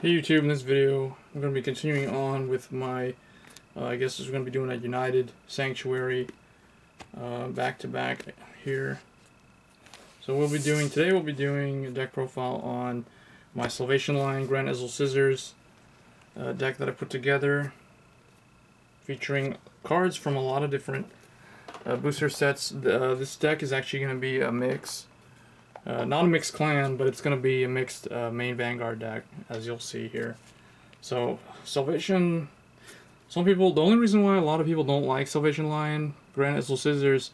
Hey YouTube, in this video I'm going to be continuing on with my, I guess we're going to be doing a United Sanctuary back to back here. So today we'll be doing a deck profile on my Salvation Line Grand Ezel Scissors deck that I put together, featuring cards from a lot of different booster sets. This deck is actually going to be a mix. Not a mixed clan, but it's going to be a mixed main Vanguard deck, as you'll see here. So, Salvation, the only reason why a lot of people don't like Salvation Line Grand Ezel Scissors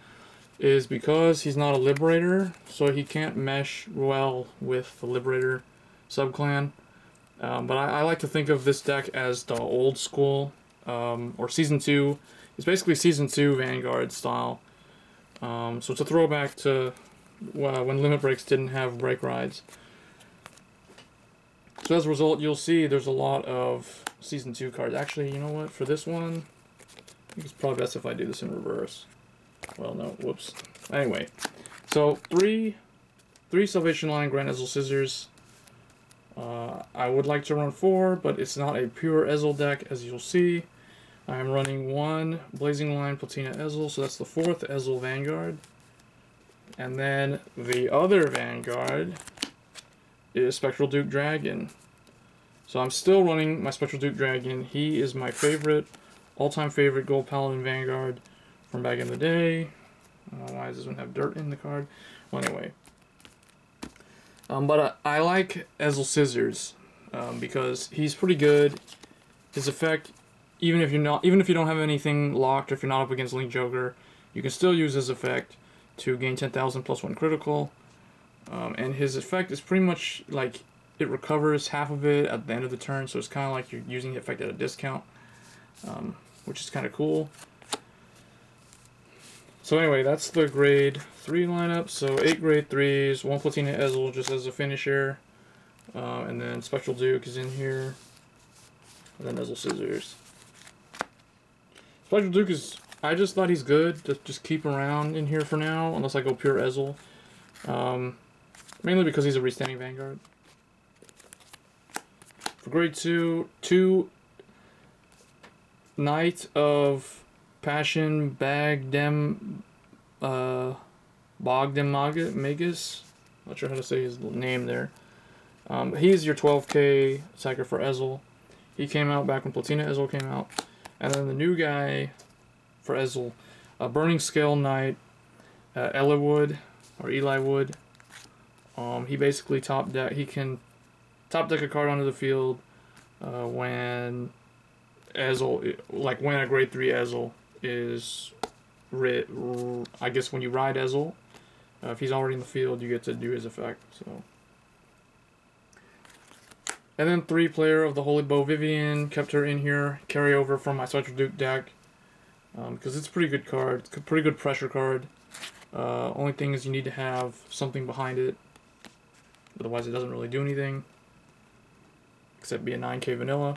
is because he's not a Liberator, so he can't mesh well with the Liberator subclan. But I like to think of this deck as the old school, or Season 2. It's basically Season 2 Vanguard style. So it's a throwback to when Limit Breaks didn't have break rides. So as a result, you'll see there's a lot of Season 2 cards. Actually, you know what? For this one, I think it's probably best if I do this in reverse. Well, no, whoops. Anyway, so three Salvation Line Grand Ezel Scissors. I would like to run 4, but it's not a pure Ezel deck, as you'll see. I am running 1 Blazing Line Platina Ezel, so that's the 4th Ezel Vanguard. And then the other Vanguard is Spectral Duke Dragon. So I'm still running my Spectral Duke Dragon. He is my favorite, all-time favorite Gold Paladin Vanguard from back in the day. I don't know why this one have dirt in the card. Well, anyway. But I like Ezel Scissors because he's pretty good. His effect, even if you don't have anything locked, or if you're not up against Link Joker, you can still use his effect to gain 10,000 plus 1 critical. And his effect is pretty much like it recovers half of it at the end of the turn, so it's kind of like you're using the effect at a discount, which is kind of cool. So anyway, that's the grade 3 lineup. So 8 grade 3s, 1 Platina Ezel just as a finisher, and then Spectral Duke is in here, and then Ezel Scissors. Spectral Duke is, I just thought he's good to just keep around in here for now, unless I go pure Ezel. Mainly because he's a restanding Vanguard. For grade 2, 2 Knight of Passion Bagdemagus. Not sure how to say his name there. He's your 12k sacker for Ezel. He came out back when Platina Ezel came out. And then the new guy for Ezel, Burning Scale Knight, Eliwood or Eliwood. He basically he can top deck a card onto the field when Ezel, like when a grade 3 Ezel is I guess when you ride Ezel, if he's already in the field, you get to do his effect. So, and then 3 player of the Holy Bow Viviane, kept her in here, carry over from my Spectral Duke deck. Because it's a pretty good card. It's a pretty good pressure card. Only thing is you need to have something behind it. Otherwise it doesn't really do anything. Except be a 9k vanilla.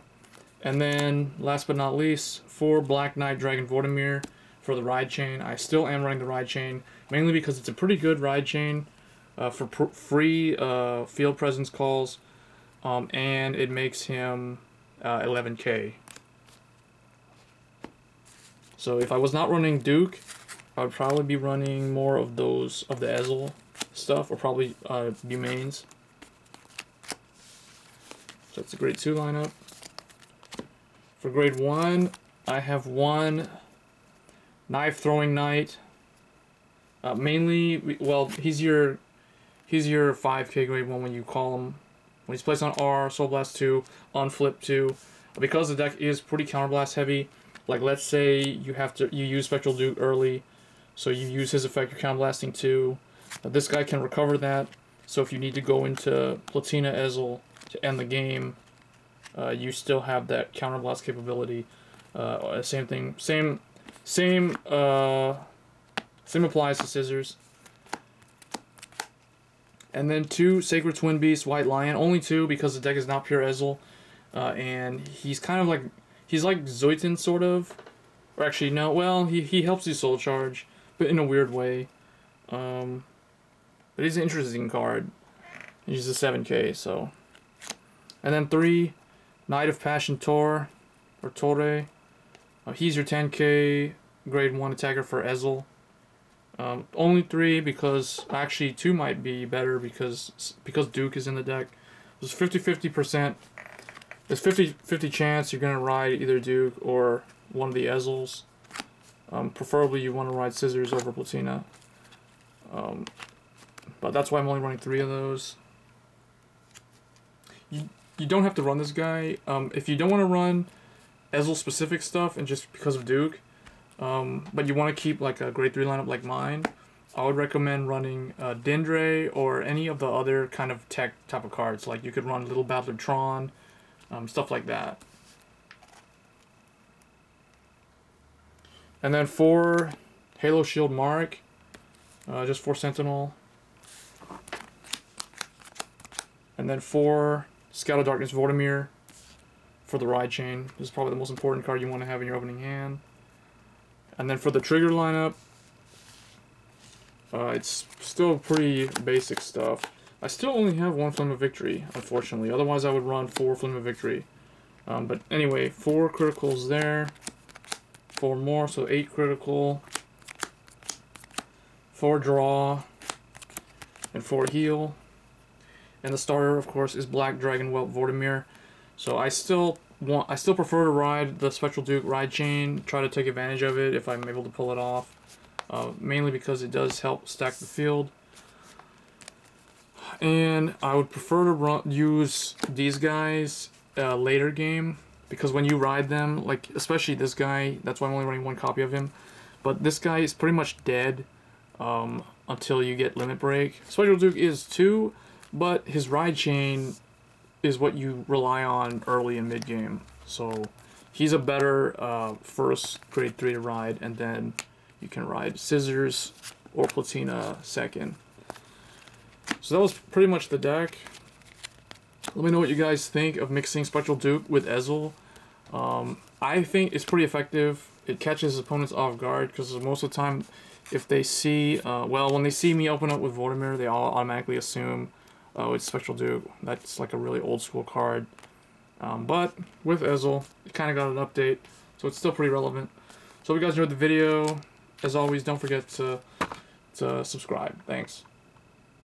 And then, last but not least, 4 Black Knight Dragon Vortimer for the ride chain. I still am running the ride chain. Mainly because it's a pretty good ride chain for free field presence calls. And it makes him 11k. So if I was not running Duke, I would probably be running more of those, of the Ezel stuff, or probably be mains. So that's a grade 2 lineup. For grade 1, I have 1 Knife Throwing Knight. Mainly, well, he's your 5k grade 1 when you call him. When he's placed on R, Soul Blast 2, on Flip 2. Because the deck is pretty Counterblast heavy, like let's say you use Spectral Duke early, so you use his effect, you're Counterblasting 2. This guy can recover that, so if you need to go into Platina Ezel to end the game, you still have that Counterblast capability. Same thing, same applies to Scissors. And then 2 Sacred Twin Beasts White Lion, only 2 because the deck is not pure Ezel, and he's kind of like, he's like Zoitin, sort of. Or actually, no, well, he helps you Soul Charge, but in a weird way. But he's an interesting card. He's a 7k, so. And then 3 Knight of Passion Torre, or Torre. He's your 10k grade 1 attacker for Ezel. Only 3 because actually 2 might be better because Duke is in the deck. There's 50-50%. There's 50-50 chance you're gonna ride either Duke or one of the Ezels. Preferably you want to ride Scissors over Platina. But that's why I'm only running 3 of those. You don't have to run this guy. If you don't want to run Ezel specific stuff and just because of Duke, but you want to keep like a grade 3 lineup like mine, I would recommend running Dindre or any of the other kind of tech type of cards. Like you could run Little Battler Tron, stuff like that. And then for Halo Shield Mark, just 4 Sentinel. And then 4 Scout of Darkness Vortimer for the Ride Chain. This is probably the most important card you want to have in your opening hand. And then for the trigger lineup, it's still pretty basic stuff. I still only have 1 Flame of Victory, unfortunately. Otherwise I would run 4 Flame of Victory. But anyway, 4 criticals there. 4 more, so 8 critical. 4 draw. And 4 heal. And the starter, of course, is Black Dragon Whelp Vortimer. So I still prefer to ride the Spectral Duke Ride Chain, try to take advantage of it if I'm able to pull it off. Mainly because it does help stack the field. And I would prefer to use these guys later game, because when you ride them, like especially this guy, that's why I'm only running 1 copy of him. But this guy is pretty much dead until you get Limit Break. Spectral Duke is too, but his Ride Chain is what you rely on early and mid game. So he's a better first grade 3 to ride, and then you can ride Scissors or Platina second. So that was pretty much the deck. Let me know what you guys think of mixing Spectral Duke with Ezel. I think it's pretty effective. It catches opponents off guard, because most of the time, if they see, well, when they see me open up with Vortimer, they all automatically assume, oh, it's Spectral Duke. That's like a really old school card. But with Ezel, it kind of got an update, so it's still pretty relevant. So if you guys enjoyed the video, as always, don't forget to subscribe. Thanks.